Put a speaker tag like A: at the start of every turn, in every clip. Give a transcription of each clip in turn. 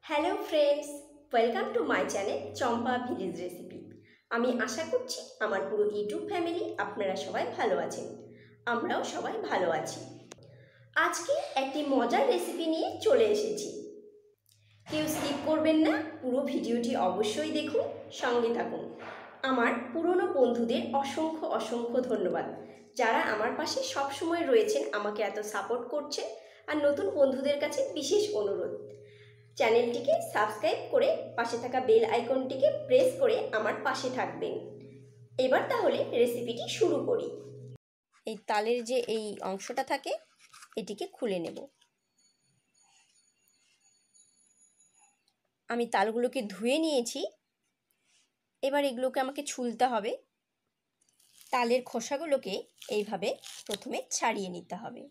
A: Hello friends, welcome to my channel Champa village recipe. আমি আশা করছি আমার পুরো ইউটিউব ফ্যামিলি আপনারা সবাই ভালো আছেন। আমরাও সবাই ভালো আছি। আজকে একটি মজার রেসিপি নিয়ে চলে এসেছি। কেউ স্কিপ করবেন না, পুরো ভিডিওটি অবশ্যই দেখুন, সঙ্গে থাকুন। আমার পুরনো বন্ধুদের অসংখ্য অসংখ্য ধন্যবাদ, যারা আমার পাশে সবসময় রয়েছেন, আমাকে এত সাপোর্ট করছেন। আর নতুন বন্ধুদের কাছে বিশেষ অনুরোধ, চ্যানেলটিকে সাবস্ক্রাইব করে পাশে থাকা বেল আইকনটিকে প্রেস করে আমার পাশে থাকবেন। এবার তাহলে রেসিপিটি শুরু করি। এই তালের যে এই অংশটা থাকে, এটিকে খুলে নেব। আমি তালগুলোকে ধুয়ে নিয়েছি। এবার এগুলোকে আমাকে ছুলতে হবে। তালের খোসাগুলোকে এইভাবে প্রথমে ছাড়িয়ে নিতে হবে।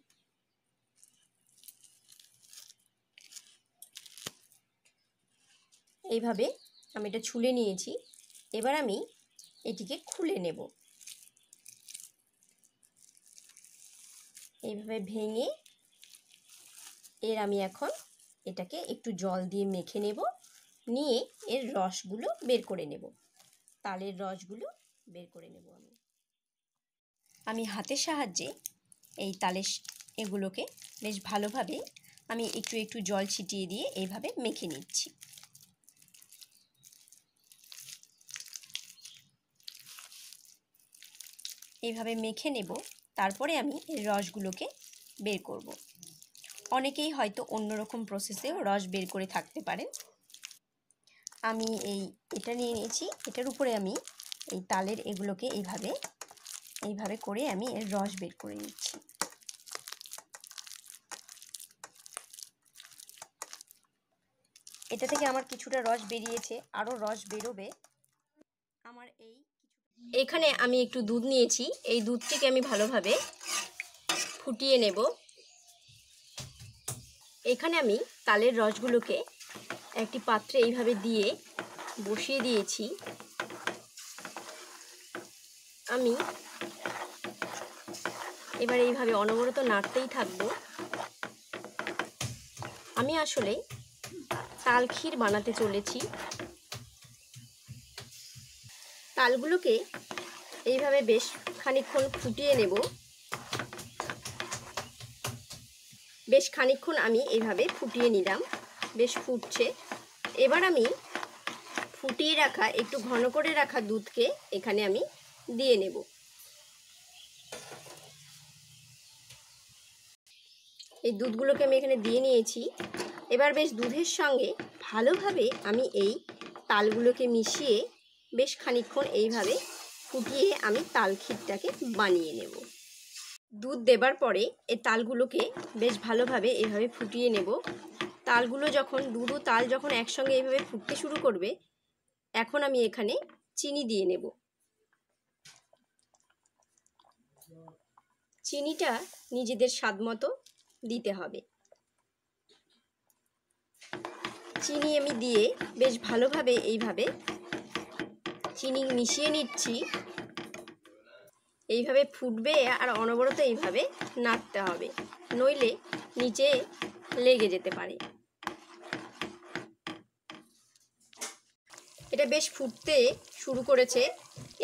A: এইভাবে আমি এটা ছুলে নিয়েছি। এবার আমি এটিকে খুলে নেব। এইভাবে ভেঙে আমি এখন এটাকে একটু জল দিয়ে মেখে নেব, নিয়ে এর রসগুলো বের করে নেব। তালের রসগুলো বের করে নেব। আমি হাতের সাহায্যে এই তালের এগুলোকে বেশ ভালোভাবে আমি একটু একটু জল ছিটিয়ে দিয়ে এইভাবে মেখে নিচ্ছি। এইভাবে মেখে নেব। তারপরে আমি এর রসগুলোকে বের করব। অনেকেই হয়তো অন্যরকম প্রসেসেও রস বের করে থাকতে পারেন। আমি এটা নিয়ে নিয়েছি। এটার উপরে আমি এই তালের এগুলোকে এইভাবে করে আমি এর রস বের করে নিচ্ছি। এটা থেকে আমার কিছুটা রস বেরিয়েছে, আরও রস বেরোবে। এখানে আমি একটু দুধ নিয়েছি। এই দুধটিকে আমি ভালোভাবে ফুটিয়ে নেব। এখানে আমি তালের রসগুলোকে একটি পাত্রে এইভাবে দিয়ে বসিয়ে দিয়েছি। আমি এবার এইভাবে অনবরত নাড়তেই থাকবো। আমি আসলে তাল ক্ষীর বানাতে চলেছি। তালগুলোকে এইভাবে বেশ খানিকক্ষণ ফুটিয়ে নেব। বেশ খানিকক্ষণ আমি এইভাবে ফুটিয়ে নিলাম। বেশ ফুটছে। এবার আমি ফুটিয়ে রাখা, একটু ঘন করে রাখা দুধকে এখানে আমি দিয়ে নেব। এই দুধগুলোকে আমি এখানে দিয়ে নিয়েছি। এবার বেশ দুধের সঙ্গে ভালোভাবে আমি এই তালগুলোকে মিশিয়ে বেশ খানিকক্ষণ এইভাবে ফুটিয়ে আমি তাল ক্ষীরটাকে বানিয়ে নেব। দুধ দেবার পরে এই তালগুলোকে বেশ ভালোভাবে এইভাবে ফুটিয়ে নেব। তালগুলো যখন, দুধ ও তাল যখন একসঙ্গে এইভাবে ফুটতে শুরু করবে, এখন আমি এখানে চিনি দিয়ে নেব। চিনিটা নিজেদের স্বাদ মতো দিতে হবে। চিনি আমি দিয়ে বেশ ভালোভাবে এইভাবে চিনি মিশিয়ে নিচ্ছি। এইভাবে ফুটবে আর অনবরত এইভাবে নাড়তে হবে, নইলে নিচে লেগে যেতে পারে। এটা বেশ ফুটতে শুরু করেছে।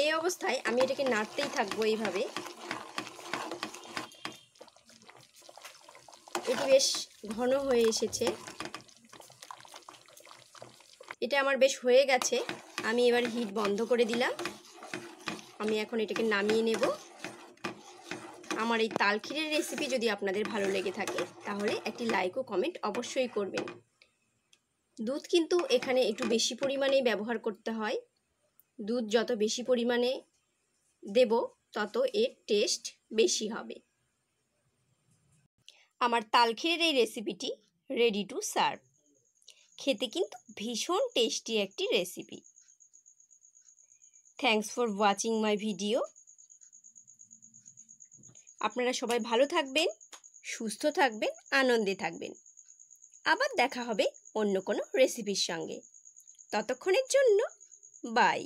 A: এই অবস্থায় আমি এটাকে নাড়তেই থাকবো। এইভাবে এটি বেশ ঘন হয়ে এসেছে। এটা আমার বেশ হয়ে গেছে। আমি এবার হিট বন্ধ করে দিলাম। আমি এখন এটাকে নামিয়ে নেব। আমার এই তাল ক্ষীরের রেসিপি যদি আপনাদের ভালো লেগে থাকে, তাহলে একটি লাইক ও কমেন্ট অবশ্যই করবেন। দুধ কিন্তু এখানে একটু বেশি পরিমাণেই ব্যবহার করতে হয়। দুধ যত বেশি পরিমাণে দেব, তত এর টেস্ট বেশি হবে। আমার তাল ক্ষীরের এই রেসিপিটি রেডি টু সার্ভ। খেতে কিন্তু ভীষণ টেস্টি একটি recipe. Thanks for watching my video. আপনারা সবাই ভালো থাকবেন, সুস্থ থাকবেন, আনন্দে থাকবেন। আবার দেখা হবে অন্য কোনো রেসিপির সঙ্গে। ততক্ষণের জন্য বাই।